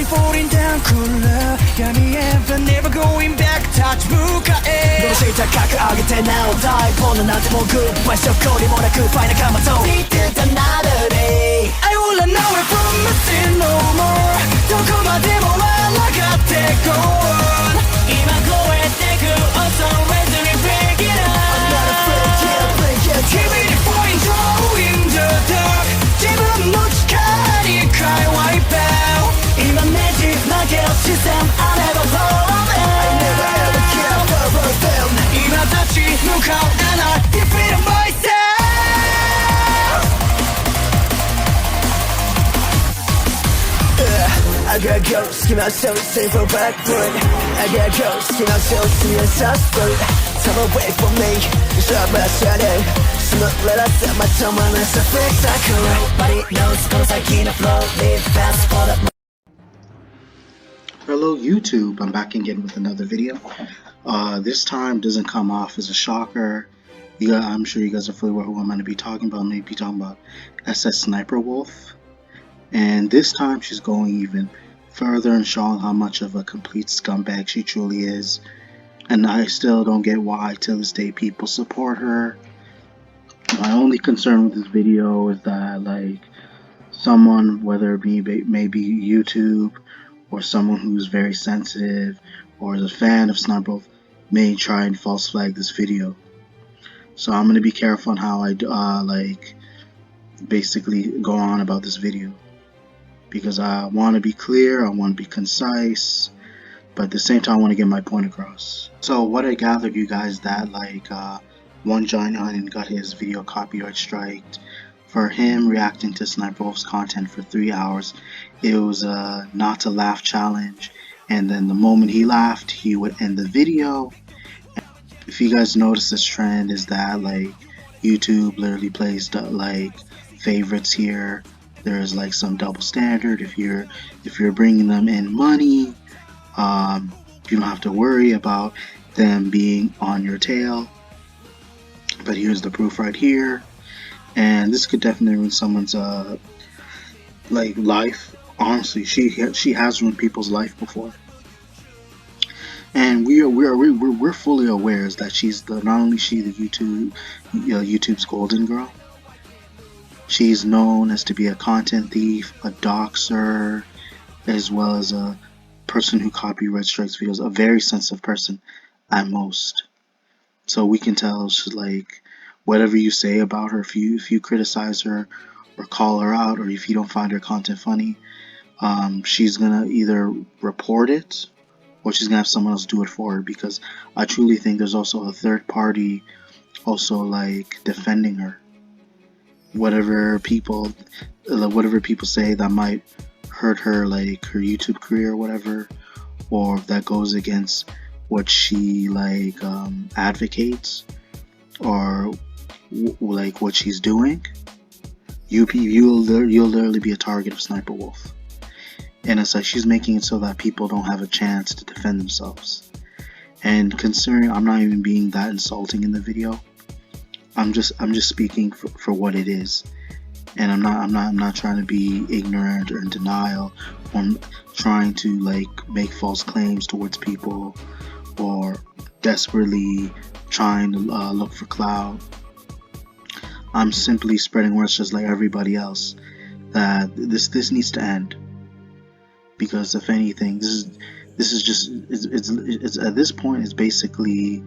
slowly falling down cooler闇へ but never going back touch 向かえどうして高く上げてなお大ボーナなんてもうグッバイしょこりもなくファイナカマと Need another day I will run away from nothing no more どこまでも笑がってこう今超えてく Also ready to break it up I'm not afraid yeah break it Keep it point in the dark 自分の力に変え wipe out 今ねじ曲げる視線 I never fall in I never ever care for them 今立ち向かう and I defeat myself I got ghosts, keep myself safe from back foot I got ghosts, keep myself see a suspect Time away from me, it's not my shadow Smoke, let us set my tongue on this fix I could Nobody knows, cause I can't flow Live fast for the Hello YouTube, I'm back again with another video. This time doesn't come off as a shocker. I'm sure you guys are familiar with who I'm going to be talking about. I'm going to be talking about Sssniperwolf. And this time she's going even further and showing how much of a complete scumbag she truly is. And I still don't get why till this day people support her. My only concern with this video is that like someone, whether it be maybe YouTube or someone who's very sensitive or is a fan of Sssniperwolf, may try and false flag this video. So I'm gonna be careful on how I like basically go on about this video, because I want to be clear, I want to be concise, but at the same time I want to get my point across. So what I gathered, you guys, that like One Giant Onion got his video copyright striked for him reacting to Sssniperwolf's content for 3 hours. It was a not to laugh challenge, and then the moment he laughed he would end the video. If you guys notice, this trend is that like YouTube literally plays like favorites here. There's like some double standard. If you're bringing them in money, you don't have to worry about them being on your tail. But here's the proof right here. And this could definitely ruin someone's like life. Honestly, she has ruined people's life before, and we're fully aware that she's not only she the YouTube's golden girl. She's known as to be a content thief, a doxer, as well as a person who copyright strikes videos. A very sensitive person at most. So we can tell she's like, whatever you say about her, if you criticize her or call her out, or if you don't find her content funny, she's gonna either report it or she's gonna have someone else do it for her, because I truly think there's also a third party also like defending her. Whatever people say that might hurt her, like her YouTube career or whatever, or if that goes against what she like advocates, or like what she's doing, you'll literally be a target of Sssniperwolf. And it's like she's making it so that people don't have a chance to defend themselves. And considering I'm not even being that insulting in the video, I'm just speaking for what it is. And I'm not trying to be ignorant or in denial, or trying to like make false claims towards people, or desperately trying to look for clout. I'm simply spreading words just like everybody else that this needs to end, because if anything, this is just it's at this point it's basically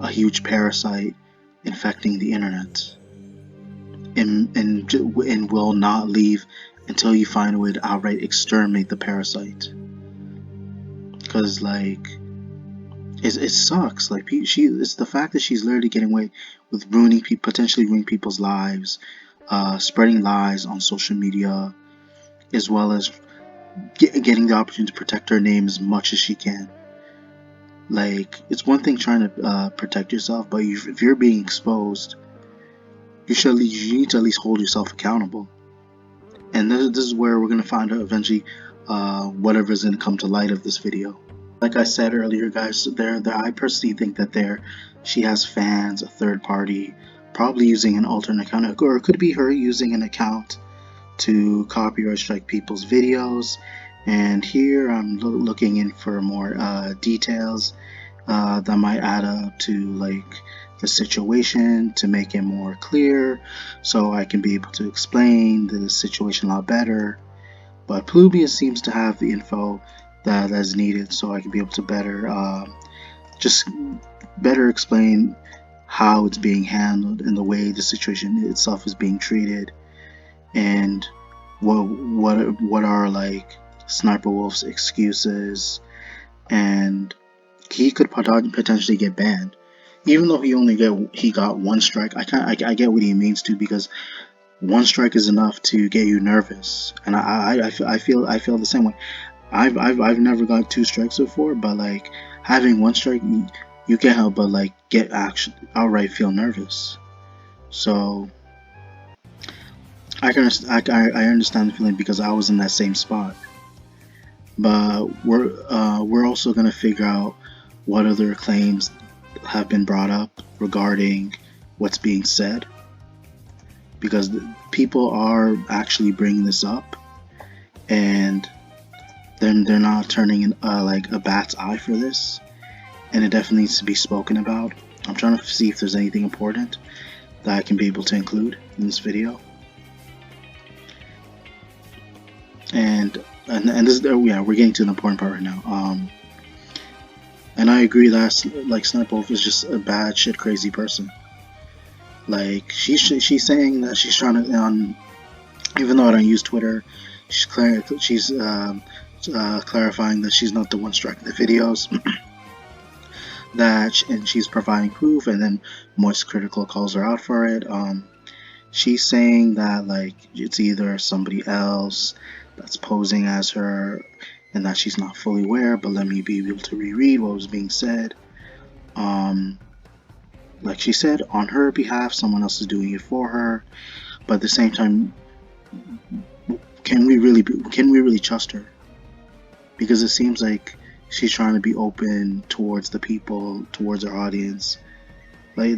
a huge parasite infecting the internet, and will not leave until you find a way to outright exterminate the parasite. Because like it sucks. Like it's the fact that she's literally getting away with potentially ruining people's lives, spreading lies on social media, as well as getting the opportunity to protect her name as much as she can. Like, it's one thing trying to protect yourself, but if you're being exposed, you need to at least hold yourself accountable. And this is where we're gonna find out eventually whatever is gonna come to light of this video. Like I said earlier, guys, I personally think that she has fans, a third party, probably using an alternate account, or it could be her using an account to copyright strike people's videos And here I'm looking in for more details that might add up to like the situation to make it more clear, so I can be able to explain the situation a lot better. But Plubius seems to have the info that is needed, so I can be able to better just better explain how it's being handled and the way the situation itself is being treated, and what are like Sniperwolf's excuses. And he could potentially get banned, even though he got one strike. I get what he means to, because one strike is enough to get you nervous, and I feel the same way. I've never got two strikes before, but like having one strike, you can't help but like get actually outright feel nervous. So I understand the feeling because I was in that same spot. But we're also gonna figure out what other claims have been brought up regarding what's being said, because people are actually bringing this up, and then they're not turning in like a bat's eye for this, and it definitely needs to be spoken about. I'm trying to see if there's anything important that I can be able to include in this video. And this, yeah, we're getting to the important part right now. And I agree that like Sniperwolf is just a bad shit crazy person. Like she's saying that she's trying to even though I don't use Twitter, she's clarifying that she's not the one striking the videos. And she's providing proof, and then Moist Critical calls her out for it. She's saying that like it's either somebody else that's posing as her, and that she's not fully aware, but let me be able to reread what was being said. Like she said, on her behalf, someone else is doing it for her, but at the same time, can we really trust her? Because it seems like she's trying to be open towards the people, towards her audience. Like,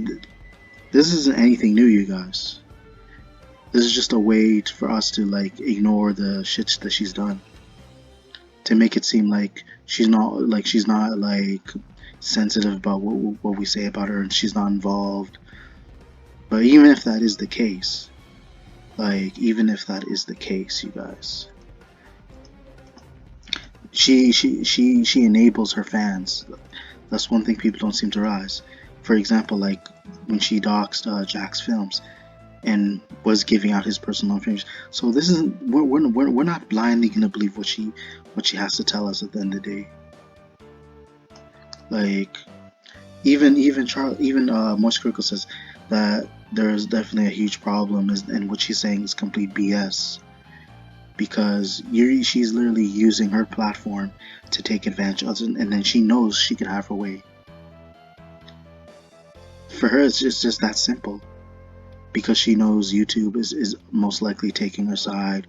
this isn't anything new, you guys. This is just a way for us to like ignore the shit that she's done, to make it seem like she's not like sensitive about what we say about her, and she's not involved. But even if that is the case, you guys, she enables her fans. That's one thing people don't seem to realize. For example, like when she doxed Jack's films and was giving out his personal information. So this isn't, we're not blindly gonna believe what she has to tell us at the end of the day. Like even Moist Critical says that there is definitely a huge problem, and what she's saying is complete BS, because she's literally using her platform to take advantage of it, and then she knows she can have her way. For her, it's just that simple. Because she knows YouTube is most likely taking her side.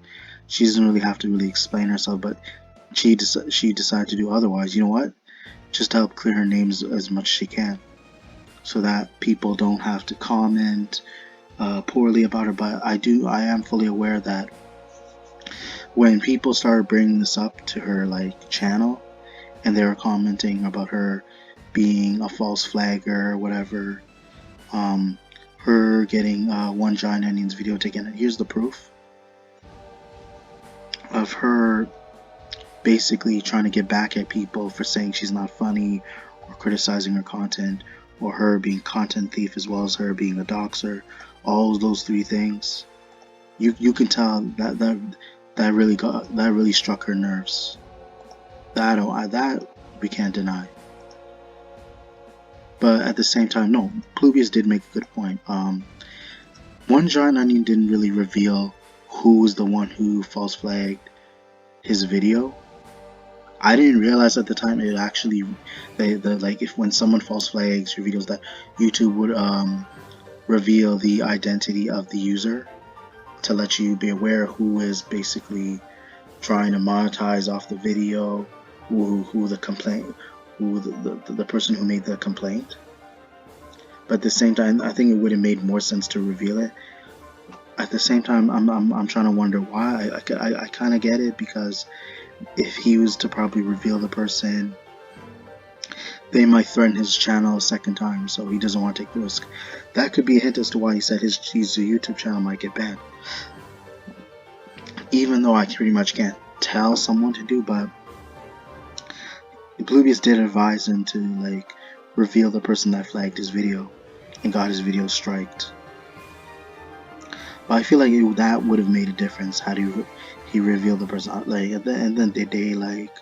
She doesn't really have to really explain herself, but she decided to do otherwise. You know what? Just to help clear her name as much as she can, so that people don't have to comment poorly about her. But I am fully aware that when people started bringing this up to her like channel, and they were commenting about her being a false flagger or whatever, her getting one giant onions video taken. Here's the proof of her basically trying to get back at people for saying she's not funny, or criticizing her content, or her being content thief, as well as her being a doxer. All of those three things, you can tell that really struck her nerves. That we can't deny. But at the same time, no, Plubius did make a good point. One Giant Onion didn't really reveal who was the one who false flagged his video. I didn't realize at the time it actually, like if when someone false flags your videos, that YouTube would reveal the identity of the user to let you be aware who is basically trying to monetize off the video, who the complaint, who the person who made the complaint. But at the same time, I think it would have made more sense to reveal it. At the same time, I'm trying to wonder why. I kind of get it, because if he was to probably reveal the person, they might threaten his channel a second time, so he doesn't want to take the risk. That could be a hint as to why he said his YouTube channel might get banned. Even though I pretty much can't tell someone to do, but Bluebees did advise him to like reveal the person that flagged his video and got his video striked. But I feel like that would have made a difference had he revealed the person. Like at the end of the day, like,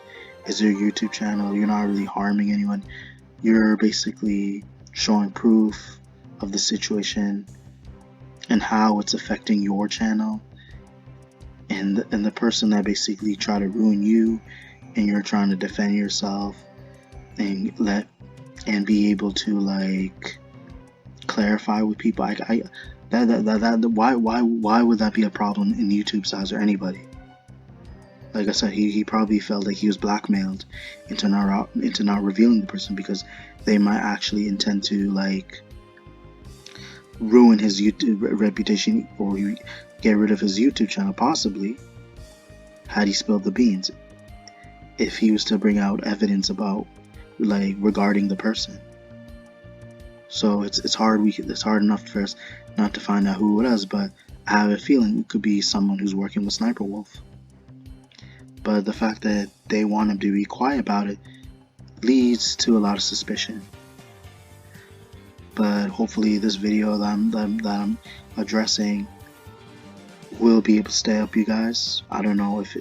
it's your YouTube channel. You're not really harming anyone. You're basically showing proof of the situation and how it's affecting your channel. And the person that basically tried to ruin you, and you're trying to defend yourself and be able to like clarify with people. Why would that be a problem in YouTube's eyes or anybody? Like I said, he probably felt like he was blackmailed into not revealing the person, because they might actually intend to like ruin his YouTube reputation or get rid of his YouTube channel, possibly, had he spilled the beans, if he was to bring out evidence about like regarding the person. So it's hard enough for us not to find out who it is, but I have a feeling it could be someone who's working with Sssniperwolf. But the fact that they want him to be quiet about it leads to a lot of suspicion. But hopefully this video that I'm addressing will be able to stay up, you guys. I don't know if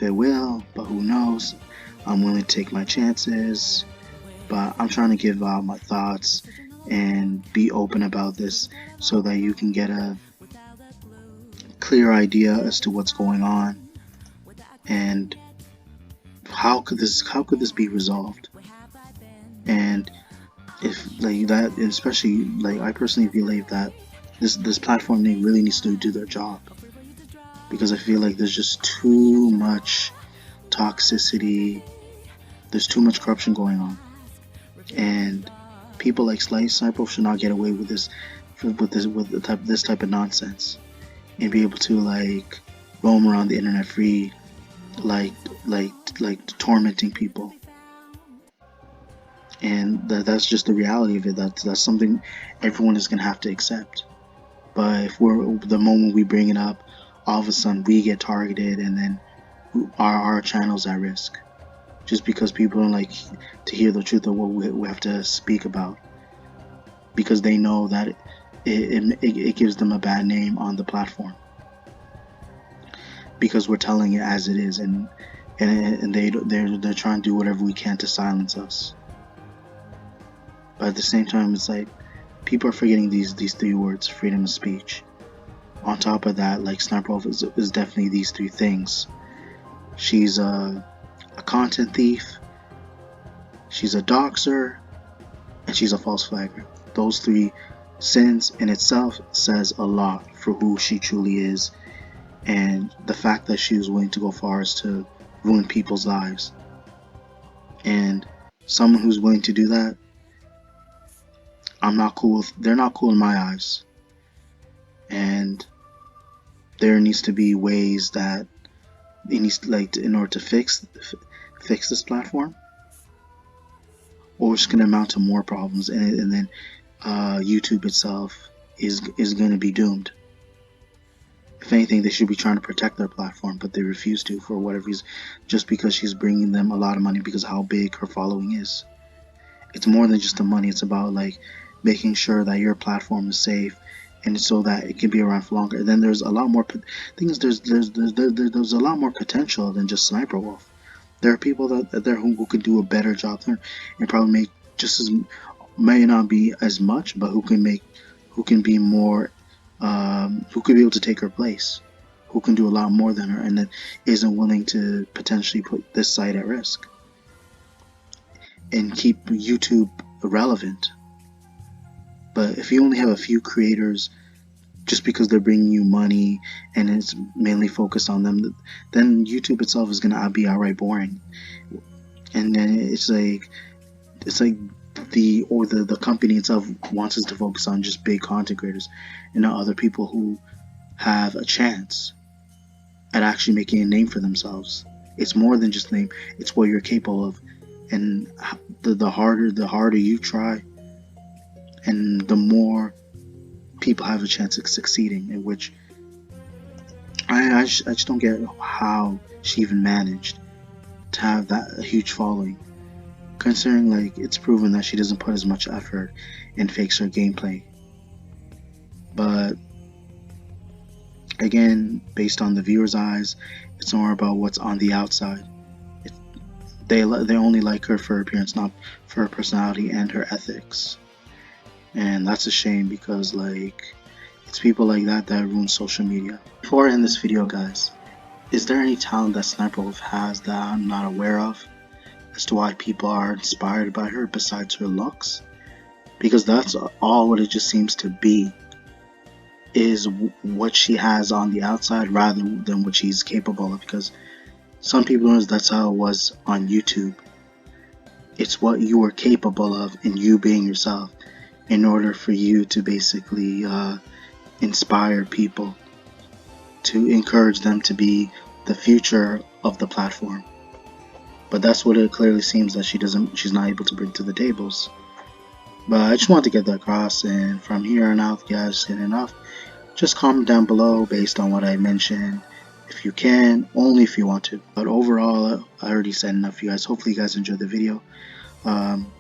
it will, but who knows. I'm willing to take my chances, but I'm trying to give out my thoughts and be open about this so that you can get a clear idea as to what's going on and how could this be resolved. And if like that, especially like I personally believe that this platform really needs to do their job, because I feel like there's just too much toxicity, there's too much corruption going on, and people like Sssniperwolf should not get away with this type of nonsense and be able to like roam around the internet free, like tormenting people. And that's just the reality of it. That's something everyone is gonna have to accept. But if the moment we bring it up, all of a sudden we get targeted, and then our channel's at risk, just because people don't like to hear the truth of what we have to speak about, because they know that it gives them a bad name on the platform, because we're telling it as it is, and they're trying to do whatever we can to silence us. But at the same time, it's like people are forgetting these three words: freedom of speech. On top of that, like, Sssniperwolf is definitely these three things. She's a content thief, she's a doxer, and she's a false flagger. Those three sins in itself says a lot for who she truly is, and the fact that she was willing to go far as to ruin people's lives. And someone who's willing to do that, I'm not cool with. They're not cool in my eyes. And there needs to be ways that it needs in order to fix this platform, or it's gonna amount to more problems, and then YouTube itself is going to be doomed. If anything, they should be trying to protect their platform, but they refuse to for whatever reason, just because she's bringing them a lot of money because of how big her following is. It's more than just the money. It's about like making sure that your platform is safe, and so that it can be around for longer. Then there's a lot more things. There's a lot more potential than just Sssniperwolf. There are people that there who could do a better job there and probably make just as, may not be as much, but who can be more, who could be able to take her place, who can do a lot more than her, and that isn't willing to potentially put this site at risk and keep YouTube relevant. But if you only have a few creators, just because they're bringing you money and it's mainly focused on them, then YouTube itself is gonna be outright boring. And then it's like the company itself wants us to focus on just big content creators and not other people who have a chance at actually making a name for themselves. It's more than just name. It's what you're capable of, and the harder you try, and the more people have a chance of succeeding. In which I just don't get how she even managed to have that huge following, considering like it's proven that she doesn't put as much effort and fakes her gameplay. But again, based on the viewer's eyes, it's more about what's on the outside. They only like her for her appearance, not for her personality and her ethics. And that's a shame, because like it's people like that that ruin social media. Before I end this video, guys, is there any talent that Sssniperwolf has that I'm not aware of as to why people are inspired by her besides her looks? Because that's all what it just seems to be, is what she has on the outside rather than what she's capable of. Because some people know that's how it was on YouTube. It's what you are capable of and you being yourself, in order for you to basically inspire people, to encourage them to be the future of the platform. But that's what it clearly seems that she's not able to bring to the tables. But I just wanted to get that across, and from here on out, if you guys get enough, just comment down below based on what I mentioned, if you can, only if you want to. But overall, I already said enough for you guys. Hopefully you guys enjoyed the video.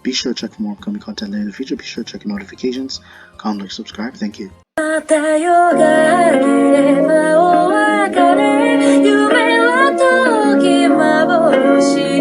Be sure to check for more upcoming content later in the future. Be sure to check notifications, comment, like, subscribe. Thank you. また夜が明ければお別れ夢は時幻